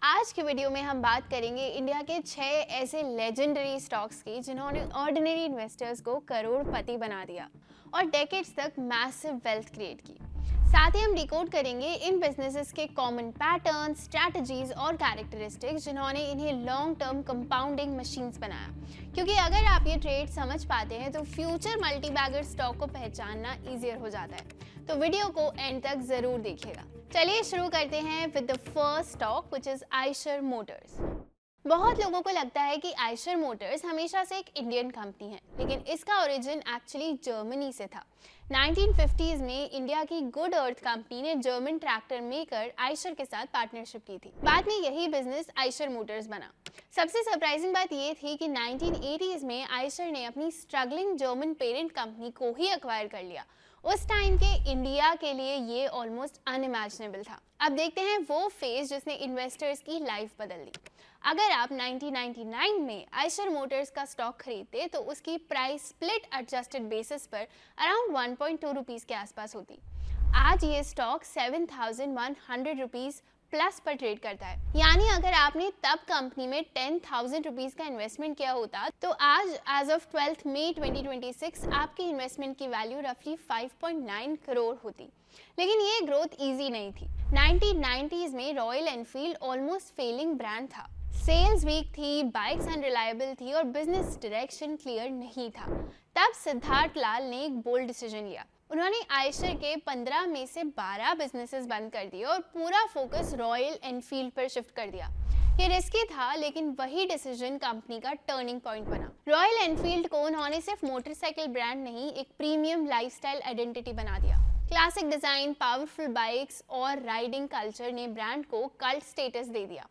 आज के वीडियो में हम बात करेंगे इंडिया के 6 ऐसे लेजेंडरी स्टॉक्स की जिन्होंने ऑर्डिनरी इन्वेस्टर्स को करोड़पति बना दिया और डेकेड्स तक मैसिव वेल्थ क्रिएट की। साथ ही हम डिकोड करेंगे इन बिजनेसेस के कॉमन पैटर्न्स, स्ट्रैटेजीज और कैरेक्टरिस्टिक्स जिन्होंने इन्हें लॉन्ग टर्म कंपाउंडिंग मशीन्स बनाया। क्योंकि अगर आप ये ट्रेड समझ पाते हैं तो फ्यूचर मल्टी बैगर स्टॉक को पहचानना ईजियर हो जाता है। तो वीडियो को एंड तक जरूर देखिएगा। चलिए शुरू करते हैं with the first stock which is Eicher Motors. बहुत लोगों को लगता है कि आयशर मोटर्स हमेशा से एक इंडियन कंपनी है, लेकिन इसका ओरिजिन एक्चुअली जर्मनी से था। 1950s में इंडिया की गुड अर्थ कंपनी ने जर्मन ट्रैक्टर मेकर आयशर के साथ पार्टनरशिप की थी। बाद में यही बिजनेस आयशर मोटर्स बना। सबसे सरप्राइजिंग बात यह थी कि 1980s में आयशर ने अपनी स्ट्रगलिंग जर्मन पेरेंट कंपनी को ही एक्वायर कर लिया। उस टाइम के इंडिया के लिए ये ऑलमोस्ट अनइमेजिनेबल था। अब देखते हैं वो फेज जिसने इन्वेस्टर्स की लाइफ बदल दी। अगर आप 1999 में आयशर मोटर्स का स्टॉक खरीदते तो उसकी प्राइस स्प्लिट एडजस्टेड बेसिस पर अराउंड 1.2 रुपीस के आसपास होती। आज ये स्टॉक 7,100 रुपीस प्लस पर ट्रेड करता है। यानी अगर आपने तब कंपनी में 10,000 रुपीस का इन्वेस्टमेंट किया होता तो आज एज ऑफ 12 मई 2026 आपकी इन्वेस्टमेंट की वैल्यू रफली 5.9 करोड़ होती। लेकिन ये ग्रोथ इजी नहीं थी। 1990s में Royal Enfield almost failing brand था। सेल्स वीक थी, बाइक्स अनरिलायबल थी और बिजनेस डायरेक्शन क्लियर नहीं था। तब सिद्धार्थ लाल ने एक बोल्ड डिसीजन लिया। उन्होंने आयशर के 15 में से 12 बिजनेसेस बंद कर दिए और पूरा फोकस रॉयल एनफील्ड पर शिफ्ट कर दिया। ये रिस्की था, लेकिन वही डिसीजन कंपनी का टर्निंग पॉइंट बना। रॉयल एनफील्ड को उन्होंने सिर्फ मोटरसाइकिल ब्रांड नहीं, एक प्रीमियम लाइफस्टाइल आइडेंटिटी बना दिया। क्लासिक डिजाइन, पावरफुल बाइक्स और राइडिंग कल्चर ने ब्रांड को कल्ट स्टेटस दे दिया।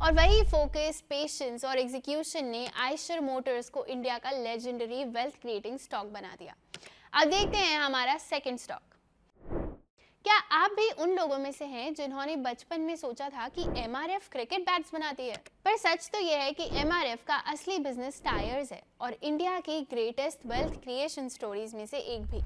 और वही फोकस, पेशेंस और एग्जीक्यूशन ने आयशर मोटर्स को इंडिया का लेजेंडरी वेल्थ क्रिएटिंग स्टॉक बना दिया। अब देखते हैं हमारा सेकंड स्टॉक। क्या आप भी उन लोगों में से हैं जिन्होंने बचपन में सोचा था कि एमआरएफ क्रिकेट बैट्स बनाती है? पर सच तो यह है कि एमआरएफ का असली बिजनेस टायर्स है और इंडिया की ग्रेटेस्ट वेल्थ क्रिएशन स्टोरीज में से एक भी।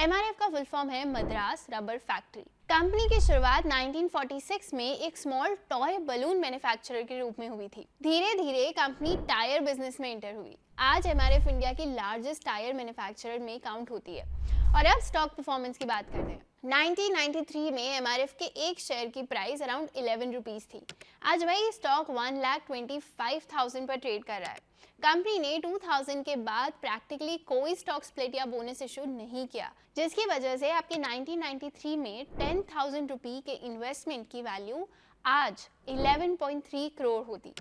एमआरएफ का फुल फॉर्म है मद्रास रबर फैक्ट्री। कंपनी की शुरुआत 1946 में एक स्मॉल टॉय बलून मैन्युफैक्चरर के रूप में हुई थी। धीरे धीरे कंपनी टायर बिजनेस में एंटर हुई। आज एमआरएफ इंडिया की लार्जेस्ट टायर मैन्युफैक्चरर में काउंट होती है। और अब स्टॉक परफॉर्मेंस की बात करते हैं। 1993 में एमआरएफ के एक शेयर की प्राइस अराउंड 11 रुपीस थी। आज वही स्टॉक 1,25,000 पर ट्रेड कर रहा है। कंपनी ने 2000 के बाद प्रैक्टिकली कोई स्टॉक स्प्लिट या बोनस इशू नहीं किया, जिसकी वजह से आपके 1993 में 10,000 रुपये के इन्वेस्टमेंट की वैल्यू आज 11.3 करोड़ होती।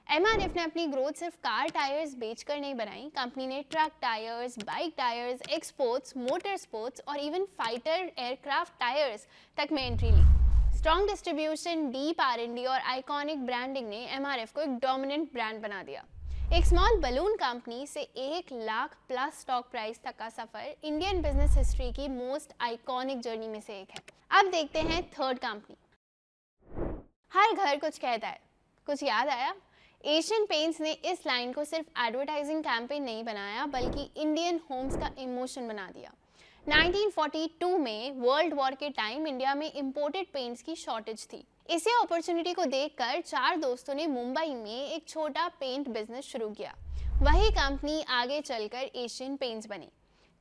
एमआरएफ ने अपनी ग्रोथ सिर्फ कार टायर्स बेचकर नहीं बनाई। कंपनी ने truck tyres, bike tyres, exports, motor sports और इवन फाइटर एयरक्राफ्ट टायर्स तक में एंट्री ली। स्ट्रॉन्ग डिस्ट्रीब्यूशन, डीप आर&डी और आइकॉनिक ब्रांडिंग ने एमआरएफ को एक डोमिनेंट ब्रांड बना दिया। एक स्मॉल बलून कंपनी से 1 लाख प्लस स्टॉक प्राइस तक का सफर इंडियन बिजनेस हिस्ट्री की मोस्ट आइकॉनिक जर्नी में से एक है। अब देखते हैं थर्ड कंपनी। हर घर कुछ कहता है, कुछ याद आया? एशियन पेंट्स ने इस लाइन को सिर्फ एडवर्टाइजिंग कैंपेन नहीं बनाया, बल्कि इंडियन होम्स का इमोशन बना दिया। 1942 में वर्ल्ड वॉर के टाइम इंडिया में इंपोर्टेड पेंट्स की शॉर्टेज थी। इसी अपॉर्चुनिटी को देखकर 4 दोस्तों ने मुंबई में एक छोटा पेंट बिजनेस शुरू किया। वही कंपनी आगे चलकर एशियन पेंट्स बनी।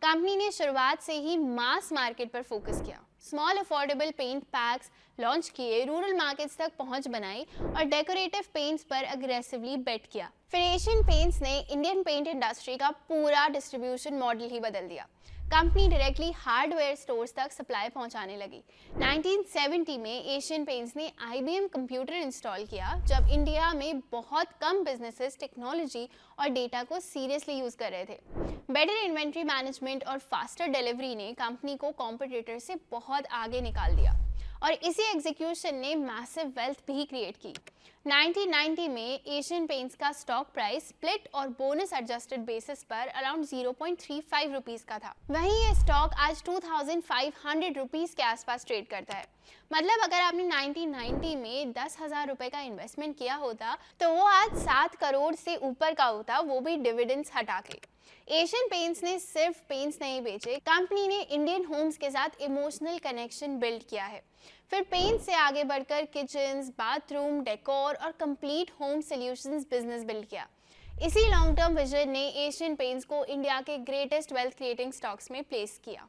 कंपनी ने शुरुआत से ही मास मार्केट पर फोकस किया। Small affordable paint packs launch किए, रूरल मार्केट्स तक पहुंच बनाई और डेकोरेटिव पेंट्स पर अग्रेसिवली बेट किया। फिर एशियन पेंट्स ने इंडियन पेंट इंडस्ट्री का पूरा डिस्ट्रीब्यूशन मॉडल ही बदल दिया। कंपनी डायरेक्टली हार्डवेयर स्टोर्स तक सप्लाई पहुंचाने लगी। 1970 में एशियन पेंट्स ने IBM कंप्यूटर इंस्टॉल किया, जब इंडिया में बहुत कम बिजनेसेस टेक्नोलॉजी और डेटा को सीरियसली यूज कर रहे थे। बेटर इन्वेंट्री मैनेजमेंट और फास्टर डिलीवरी ने कंपनी को कॉम्पिटिटर से बहुत आगे निकाल दिया और इसी एग्जीक्यूशन ने मैसिव वेल्थ भी क्रिएट की। 1990 में एशियन पेंट्स का स्टॉक प्राइस स्प्लिट और बोनस एडजस्टेड बेसिस पर अराउंड 0.35 रुपीस का था। वहीं ये स्टॉक आज 2,500 रुपीस के आसपास ट्रेड करता है। मतलब अगर आपने 1990 में 10,000 रुपए का इन्वेस्टमेंट किया होता तो वो आज 7 करोड़ से ऊपर का होता, वो भी डिविडेंड्स हटा के। एशियन पेंट्स ने सिर्फ पेंट्स नहीं बेचे, कंपनी ने इंडियन होम्स के साथ इमोशनल कनेक्शन बिल्ड किया है। फिर पेंट से आगे बढ़कर किचन्स, बाथरूम, डेकोर और complete home solutions business build किया। इसी लॉन्ग टर्म विजन ने एशियन पेंट्स को इंडिया के ग्रेटेस्ट वेल्थ क्रिएटिंग स्टॉक्स में प्लेस किया।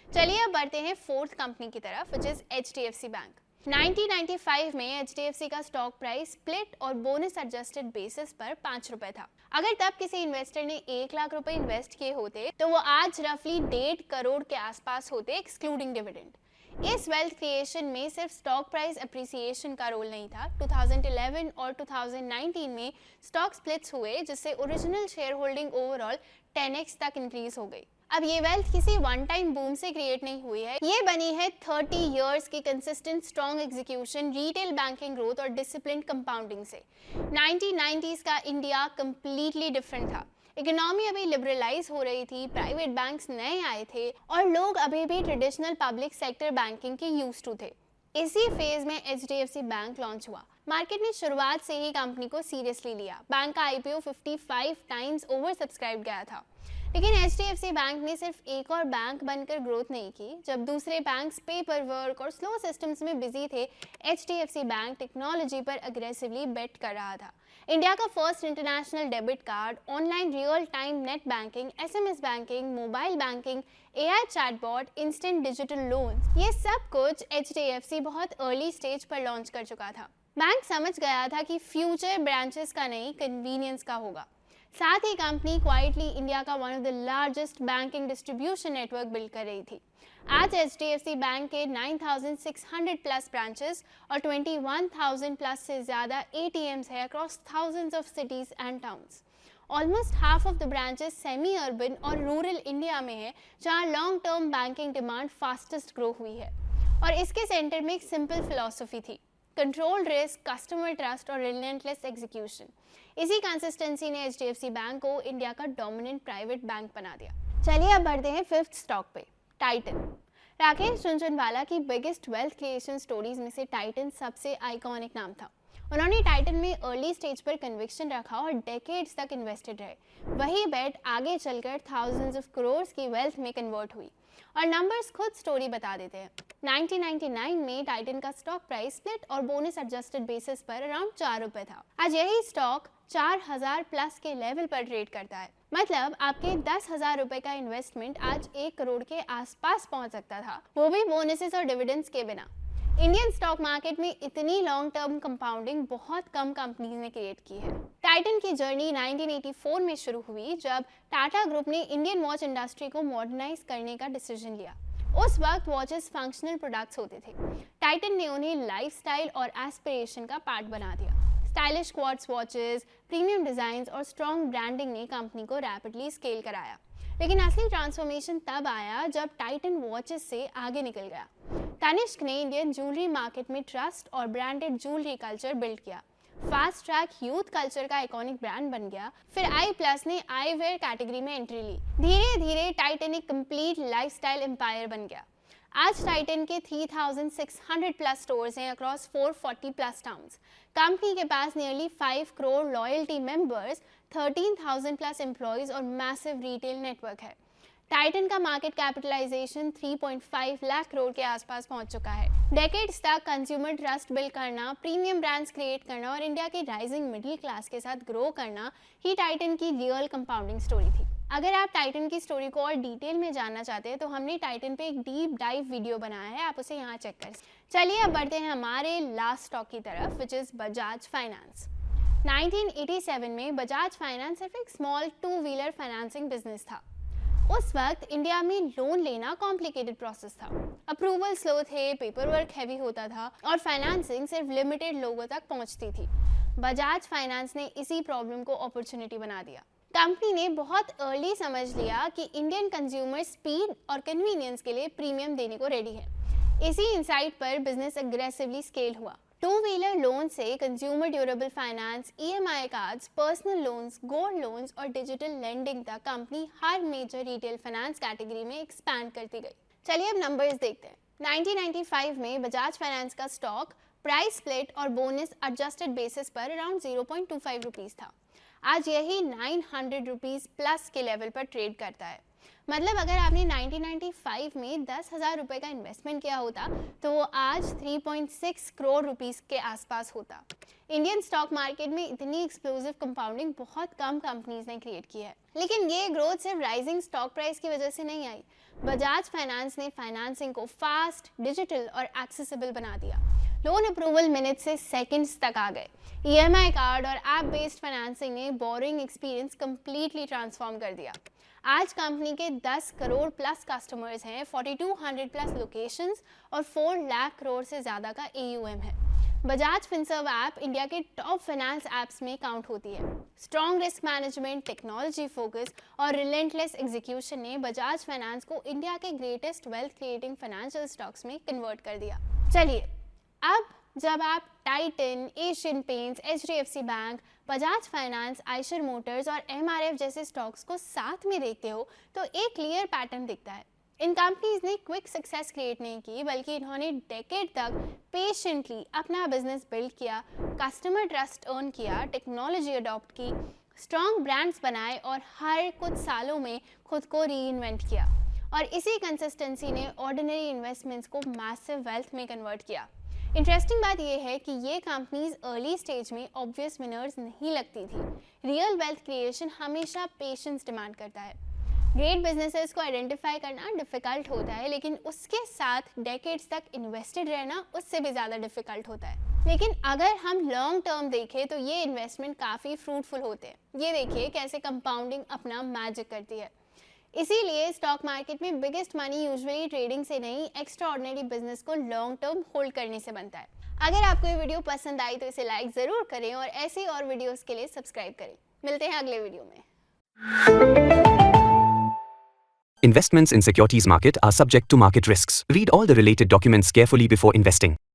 चलिए अब बढ़ते हैं फोर्थ कंपनी की तरफ, विच इज HDFC बैंक। 1995 में HDFC का स्टॉक प्राइस स्प्लिट और बोनस एडजस्टेड बेसिस पर 5 रुपए था। अगर तब किसी इन्वेस्टर ने 1 लाख रुपए इन्वेस्ट किए होते तो वो आज रफली 1.5 करोड़ के आसपास होते, एक्सक्लूडिंग डिविडेंड। इस वेल्थ क्रिएशन में सिर्फ स्टॉक प्राइस अप्रिसिएशन का रोल नहीं था। 2011 और 2019 में स्टॉक स्प्लिट्स हुए, जिससे original share holding overall 10x तक इंक्रीज हो गई। अब ये वेल्थ किसी वन टाइम बूम से क्रिएट नहीं हुई है, ये बनी है 30 इयर्स की consistent strong execution, retail banking growth और डिसिप्लिन कंपाउंडिंग से। 1990s का इंडिया कंप्लीटली डिफरेंट था। इकोनॉमी अभी लिबरलाइज हो रही थी, प्राइवेट बैंक्स नए आए थे और लोग अभी भी ट्रेडिशनल पब्लिक सेक्टर बैंकिंग के यूज्ड टू थे। इसी फेज में HDFC बैंक लॉन्च हुआ। मार्केट ने शुरुआत से ही कंपनी को सीरियसली लिया। बैंक का IPO 55 टाइम्स ओवर सब्सक्राइब गया था। लेकिन HDFC बैंक ने सिर्फ एक और बैंक बनकर ग्रोथ नहीं की। जब दूसरे बैंक्स पेपर वर्क और स्लो सिस्टम्स में बिजी थे, HDFC बैंक टेक्नोलॉजी पर अग्रेसिवली बेट कर रहा था। इंडिया का first international debit card, online real time net banking, SMS banking, mobile banking, AI chatbot, instant digital loan, ये सब कुछ HDFC बहुत अर्ली स्टेज पर लॉन्च कर चुका था। बैंक समझ गया था कि फ्यूचर ब्रांचेस का नहीं, कन्वीनियंस का होगा। साथ ही कंपनी क्वाइटली इंडिया का one of the largest banking distribution network build कर रही थी। आज HDFC बैंक के 9,600 प्लस ब्रांचेस और 21,000 प्लस से ज़्यादा ATMs है across thousands of cities and towns. Almost half of the branches semi urban और रूरल इंडिया में है, जहां long term banking demand fastest grow हुई है। और इसके सेंटर में एक सिंपल फिलॉसफी थी, कंट्रोल रिस्क, कस्टमर ट्रस्ट और रिलेंटलेस एग्जीक्यूशन। इसी कंसिस्टेंसी ने HDFC बैंक को इंडिया का डोमिनेंट प्राइवेट बैंक बना दिया। चलिए अब बढ़ते हैं फिफ्थ स्टॉक पे, टाइटन। राकेश झुनझुनवाला की बिगेस्ट वेल्थ क्रिएशन स्टोरीज में से टाइटन सबसे आइकॉनिक नाम था। उन्होंने टाइटन में अर्ली स्टेज पर कन्विक्शन रखा और डेकेड्स तक इन्वेस्टेड रहे। वही बेट आगे चलकर थाउजेंड्स ऑफ करोड़ की वेल्थ में कन्वर्ट हुई और नंबर्स खुद स्टोरी बता देते हैं। 1999 में टाइटन का स्टॉक प्राइस स्प्लिट और बोनस एडजस्टेड बेसिस पर अराउंड 4 रुपए था। आज यही स्टॉक 4000 प्लस के लेवल पर ट्रेड करता है। मतलब आपके 10,000 रुपए का इन्वेस्टमेंट आज 1 करोड़ के आसपास पहुंच सकता था, वो भी बोनसेस और डिविडेंड्स के बिना। इंडियन स्टॉक मार्केट में इतनी लॉन्ग टर्म कंपाउंडिंग बहुत कम कंपनीज ने क्रिएट की है। टाइटन की जर्नी 1984 में शुरू हुई, जब टाटा ग्रुप ने इंडियन वॉच इंडस्ट्री को मॉडर्नाइज करने का डिसीजन लिया। उस वक्त वॉचेस फंक्शनल प्रोडक्ट्स होते थे। टाइटन ने उन्हें लाइफस्टाइल और एस्पिरेशन का पार्ट बना दिया। Stylish quartz watches, premium designs और स्ट्रॉन्ग ब्रांडिंग ने कंपनी को रैपिडली स्केल कराया। लेकिन असली ट्रांसफॉर्मेशन तब आया जब टाइटन वॉचेस से आगे निकल गया। तनिष्क ने इंडियन ज्वेलरी मार्केट में ट्रस्ट और ब्रांडेड ज्वेलरी कल्चर बिल्ड किया। फास्ट ट्रैक यूथ कल्चर का आइकॉनिक ब्रांड बन गया। फिर आई प्लस ने आई वेयर कैटेगरी में एंट्री ली। धीरे धीरे टाइटन एक कंप्लीट लाइफस्टाइल एम्पायर बन गया। आज टाइटन के 3,600 प्लस स्टोर्स हैं अक्रॉस 440 प्लस टाउन्स। कंपनी के पास nearly 5 crore loyalty members, 13,000 plus employees और मैसिव रिटेल नेटवर्क है। टाइटन का मार्केट कैपिटलाइजेशन 3.5 लाख करोड़ के आसपास पहुंच चुका है। डेकेड्स तक कंज्यूमर ट्रस्ट बिल्ड करना, प्रीमियम ब्रांड्स क्रिएट करना और इंडिया के राइजिंग मिडिल क्लास के साथ ग्रो करना ही टाइटन की रियल कंपाउंडिंग स्टोरी थी। अगर आप टाइटन की स्टोरी को और डिटेल में जानना चाहते हैं तो हमने टाइटन पे एक डीप डाइव वीडियो बनाया है, आप उसे यहाँ चेक कर सकते हैं। चलिए अब बढ़ते हैं हमारे लास्ट स्टॉक की तरफ, विच इज़ बजाज फाइनेंस। 1987 में बजाज फाइनेंस सिर्फ एक स्मॉल 2 व्हीलर फाइनेंसिंग बिजनेस था। उस वक्त इंडिया में लोन लेना कॉम्प्लिकेटेड प्रोसेस था। अप्रूवल स्लो थे, पेपर वर्क हैवी होता था और फाइनेंसिंग सिर्फ लिमिटेड लोगों तक पहुंचती थी। बजाज फाइनेंस ने इसी प्रॉब्लम को अपॉर्चुनिटी बना दिया। कंपनी ने बहुत अर्ली समझ लिया कि इंडियन कंज्यूमर स्पीड और कन्वीनियंस के लिए प्रीमियम देने को रेडी है। इसी इंसाइट पर बिजनेस अग्रेसिवली स्केल हुआ। 2 व्हीलर लोन से consumer durable finance, EMI cards, personal loans, gold loans और डिजिटल लेंडिंग तक कंपनी हर मेजर रिटेल फाइनेंस कैटेगरी में एक्सपैंड करती गई। चलिए अब नंबर्स देखते हैं। 1995 में बजाज फाइनेंस का स्टॉक प्राइस स्प्लिट और बोनस एडजस्टेड बेसिस पर अराउंड 0.25 रुपीस था। आज यही 900 रुपीज़ प्लस के लेवल पर ट्रेड करता है। मतलब अगर आपने 1995 में 10,000 रुपये का इन्वेस्टमेंट किया होता तो वो आज 3.6 करोड़ रुपीस के आसपास होता। इंडियन स्टॉक मार्केट में इतनी एक्सप्लोसिव कंपाउंडिंग बहुत कम कंपनीज ने क्रिएट की है। लेकिन ये ग्रोथ सिर्फ राइजिंग स्टॉक प्राइस की वजह से नहीं आई। बजाज फाइनेंस ने फाइनेंसिंग को फास्ट, डिजिटल और एक्सेसिबल बना दिया। लोन अप्रूवल मिनट से सेकंड्स तक आ गए। ईएमआई कार्ड और ऐप बेस्ड फाइनेंसिंग ने बोरिंग एक्सपीरियंस कंप्लीटली ट्रांसफॉर्म कर दिया। आज कंपनी के 10 करोड़ प्लस कस्टमर्स हैं, 4200 प्लस लोकेशंस और 4 लाख करोड़ से ज़्यादा का AUM है। बजाज फिनसर्व ऐप इंडिया के टॉप फाइनेंस ऐप्स में काउंट होती है। Strong risk management, technology focus और रिलेंटलेस एग्जीक्यूशन ने बजाज फाइनेंस को इंडिया के greatest wealth creating financial stocks में कन्वर्ट कर दिया। चलिए, अब जब आप Titan, Asian paints, HDFC bank, Bajaj finance, Eicher Motors और MRF जैसे स्टॉक्स को साथ में देखते हो तो एक क्लियर पैटर्न दिखता है। इन कंपनीज ने क्विक सक्सेस क्रिएट नहीं की, बल्कि इन्होंने डेकेड तक पेशेंटली अपना बिजनेस बिल्ड किया, कस्टमर ट्रस्ट अर्न किया, टेक्नोलॉजी अडॉप्ट की, स्ट्रॉन्ग ब्रांड्स बनाए और हर कुछ सालों में खुद को रीइन्वेंट किया। और इसी कंसिस्टेंसी ने ऑर्डिनरी इन्वेस्टमेंट्स को मैसिव वेल्थ में कन्वर्ट किया। इंटरेस्टिंग बात यह है कि ये कंपनीज अर्ली स्टेज में ऑब्वियस विनर्स नहीं लगती थी। रियल वेल्थ क्रिएशन हमेशा पेशेंस डिमांड करता है। ग्रेट बिजनेसेस को आइडेंटिफाई करना डिफिकल्ट होता है, लेकिन उसके साथ डेकेड्स तक इन्वेस्टेड रहना उससे भी ज़्यादा डिफिकल्ट होता है। लेकिन अगर हम लॉन्ग टर्म देखें तो ये इन्वेस्टमेंट काफ़ी फ्रूटफुल होते हैं। ये देखिए कैसे कंपाउंडिंग अपना मैजिक करती है। इसीलिए स्टॉक मार्केट में बिगेस्ट मनी यूजुअली ट्रेडिंग से नहीं, एक्स्ट्रा ऑर्डिनरी बिजनेस को लॉन्ग टर्म होल्ड करने से बनता है। अगर आपको ये वीडियो पसंद आई तो इसे लाइक ज़रूर करें और ऐसे और वीडियोस के लिए सब्सक्राइब करें। मिलते हैं अगले वीडियो में। Investments in securities market are subject to market risks. Read all the related documents carefully before investing.